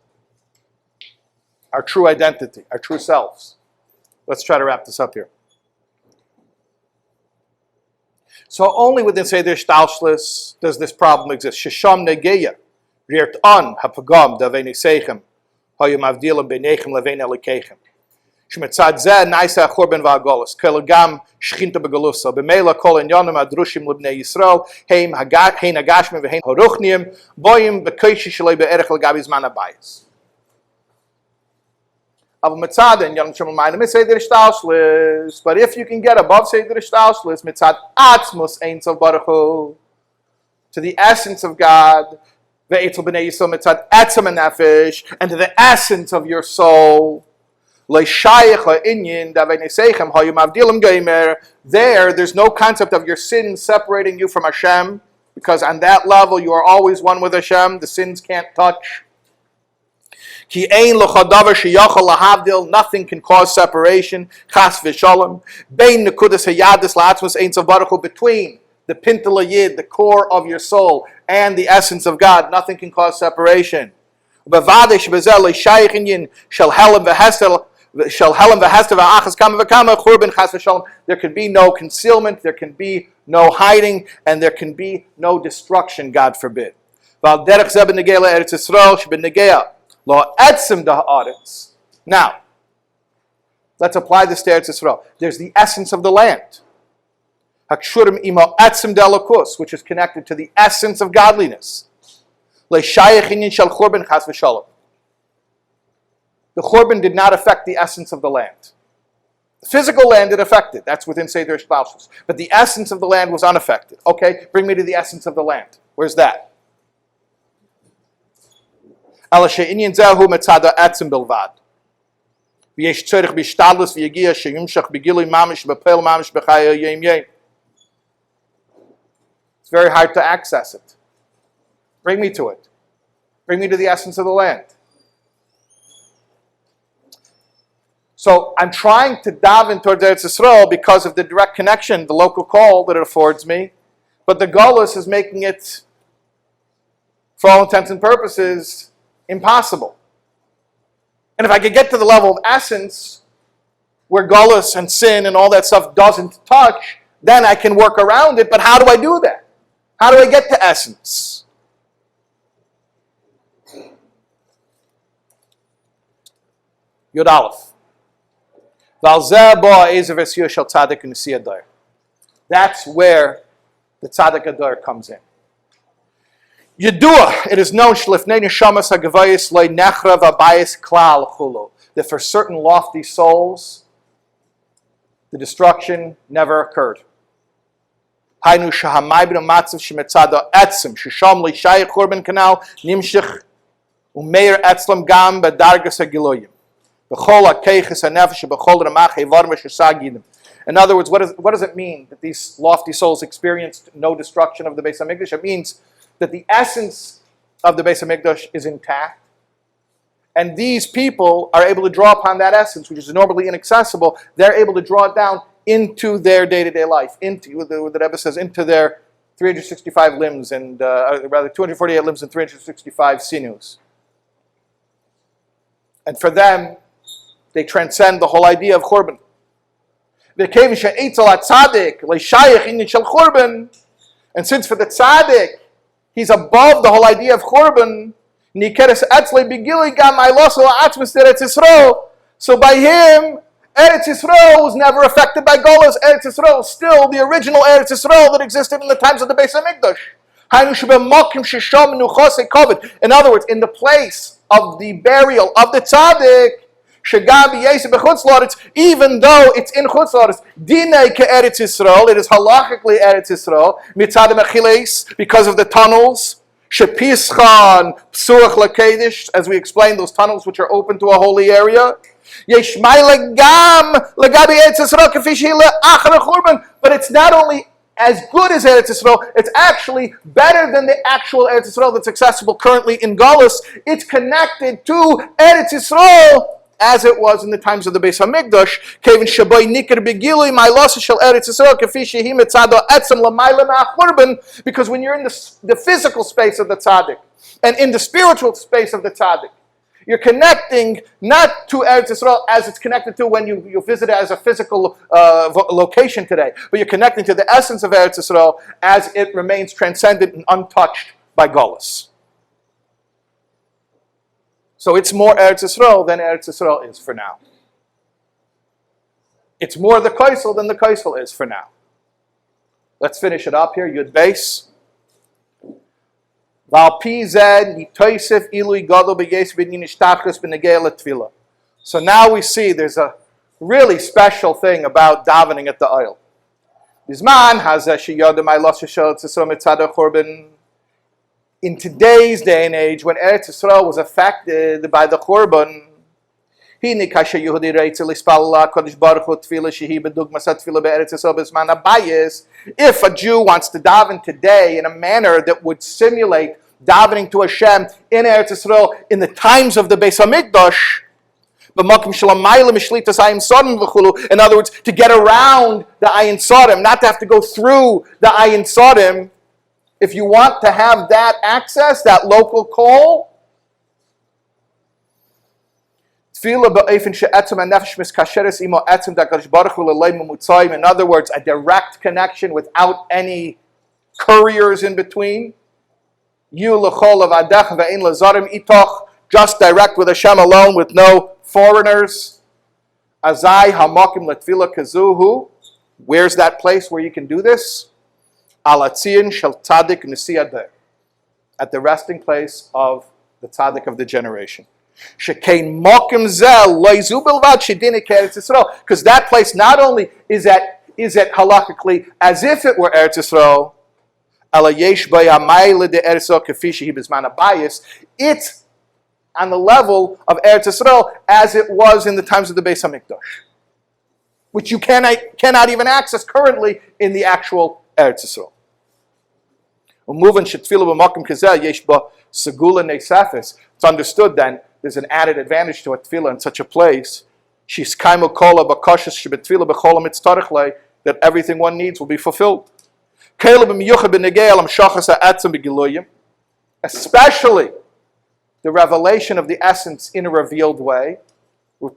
Our true identity, our true selves. Let's try to wrap this up here. So only within Seder Shtalshlis does this problem exist. Shesham negeya, riert an hapagam davei nesechem, hayom avdilim beinechem levein elikechem. Shmetzad zeh naisa chorben va'agolos, kelagam shchinta begalusa, b'meila kol inyanim adrushim libnei Yisrael, hein hagashmim v'hein haruchniim, boyim b'koishi shalei be'erech l'gabi zman habayis. But if you can get above Seder Shtalshlis, mitzad atzmus ein tov baruch hu, to the essence of God, ve'etzel b'nei Yisrael mitzad etzem nefesh, and to the essence of your soul, there's no concept of your sins separating you from Hashem, because on that level you are always one with Hashem. The sins can't touch. Nothing can cause separation. Between the Pintala Yid, the core of your soul, and the essence of God, nothing can cause separation. There can be no concealment, there can be no hiding, and there can be no destruction, God forbid. Now, let's apply this to Eretz Yisrael. There's the essence of the land, which is connected to the essence of godliness. The Churban did not affect the essence of the land. The physical land it affected. That's within Seder Shtalshlis. But the essence of the land was unaffected. Okay, bring me to the essence of the land. Where's that? It's very hard to access it. Bring me to it. Bring me to the essence of the land. So I'm trying to daven towards Eretz Yisrael because of the direct connection, the local call that it affords me. But the Golus is making it, for all intents and purposes, impossible. And if I could get to the level of essence, where Golus and sin and all that stuff doesn't touch, then I can work around it. But how do I do that? How do I get to essence? Yud Aleph. That's where the Tzadik Adar comes in. Yedua, it is known that for certain lofty souls, the destruction never occurred. In other words, what does it mean that these lofty souls experienced no destruction of the Beis HaMikdash? It means that the essence of the Beis HaMikdash is intact, and these people are able to draw upon that essence, which is normally inaccessible. They're able to draw it down into their day-to-day life, into what the Rebbe says, into their 365 limbs, and rather 248 limbs and 365 sinus. And for them, they transcend the whole idea of Churban. And since for the Tzadik, he's above the whole idea of Churban, so by him, Eretz Yisrael was never affected by Golus. Eretz Yisrael is still the original Eretz Yisrael that existed in the times of the Beis HaMikdash. In other words, in the place of the burial of the Tzadik, even though it's in Chutz La'aretz, Dinei ke'Eretz Yisrael, it is halachically Eretz Yisrael, mitzadem achiles, because of the tunnels, shepischan psuach lakedesh, as we explained, those tunnels which are open to a holy area. Yesh ma'ile gam legabi Eretz Yisrael kefi shehi le'achar churban, but it's not only as good as Eretz Yisrael, it's actually better than the actual Eretz Yisrael that's accessible currently in Golus. It's connected to Eretz Yisrael as it was in the times of the Beis HaMikdash, kevin shaboy nikar begilui ma'ilasa shel Eretz Yisrael kefi shehi mitzado etzem l'mayla ma'achurban, because when you're in the physical space of the tzaddik and in the spiritual space of the tzaddik, You're connecting not to Eretz Yisrael as it's connected to when you visit it as a physical location today, but you're connecting to the essence of Eretz Yisrael as it remains transcendent and untouched by Golus. So it's more Eretz Yisrael than Eretz Yisrael is for now. It's more the Kaisel than the Kaisel is for now. Let's finish it up here. Yud Beis. So now we see there's a really special thing about davening at the Ohel. In today's day and age, when Eretz Yisrael was affected by the Churban, if a Jew wants to daven today in a manner that would simulate davening to Hashem in Eretz Yisrael in the times of the Beis Hamikdash, in other words, to get around the Ayin Sodim, not to have to go through the Ayin Sodim, if you want to have that access, that local call, in other words, a direct connection without any couriers in between. Just direct with Hashem alone, with no foreigners. Where's that place where you can do this? At the resting place of the Tzadik of the generation. Because that place not only is at halachically as if it were Eretz Yisrael, it's on the level of Eretz Yisrael as it was in the times of the Beis Hamikdash, which you cannot even access currently in the actual Eretz Yisrael. It's understood then there's an added advantage to a tefillah in such a place that everything one needs will be fulfilled. Especially the revelation of the essence in a revealed way.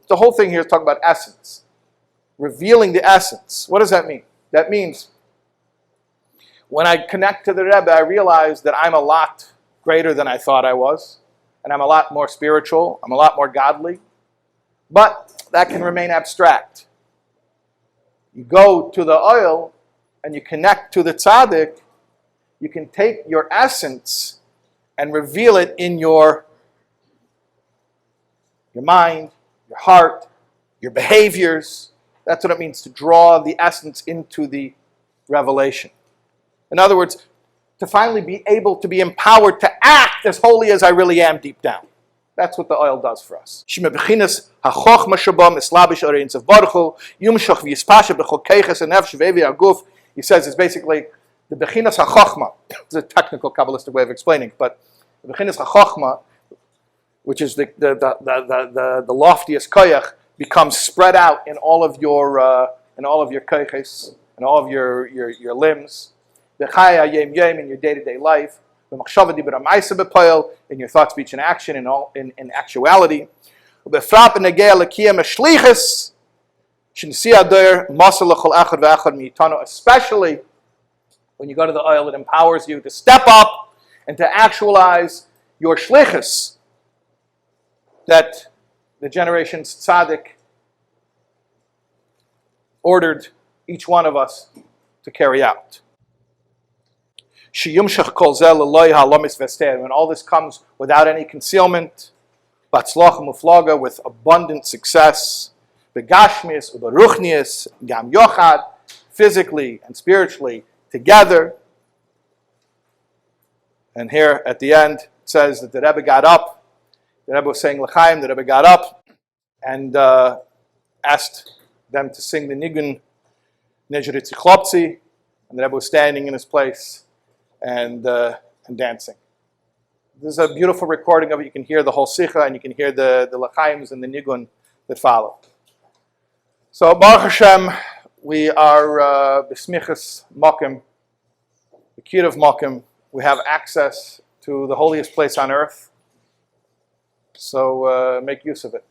The whole thing here is talking about essence. Revealing the essence. What does that mean? That means when I connect to the Rebbe, I realize that I'm a lot greater than I thought I was. And I'm a lot more spiritual, I'm a lot more godly. But that can remain abstract. You go to the Ohel and you connect to the Tzadik, you can take your essence and reveal it in your mind, your heart, your behaviors. That's what it means to draw the essence into the revelation. In other words, to finally be able to be empowered to act as holy as I really am deep down. That's what the Ohel does for us. He says it's basically the Bechinas HaChochma. It's a technical Kabbalistic way of explaining, but the Bechinas HaChochma, which is the loftiest koyach, becomes spread out in all of your koyches, in all of your limbs. In your day-to-day life, in your thought, speech, and action, in actuality. Especially when you go to the Ohel, it empowers you to step up and to actualize your shlichus that the generation's tzaddik ordered each one of us to carry out. When all this comes without any concealment, with abundant success, physically and spiritually together. And here at the end it says that the Rebbe got up. The Rebbe was saying L'chaim. The Rebbe got up and asked them to sing the Nigun Nejrit Chlopzi, and the Rebbe was standing in his place and dancing. This is a beautiful recording of it. You can hear the whole Sikha, and you can hear the L'chaims and the Nigun that follow. So Baruch Hashem, we are B'smichas Mokim, the Kid of Mokim. We have access to the holiest place on earth. So make use of it.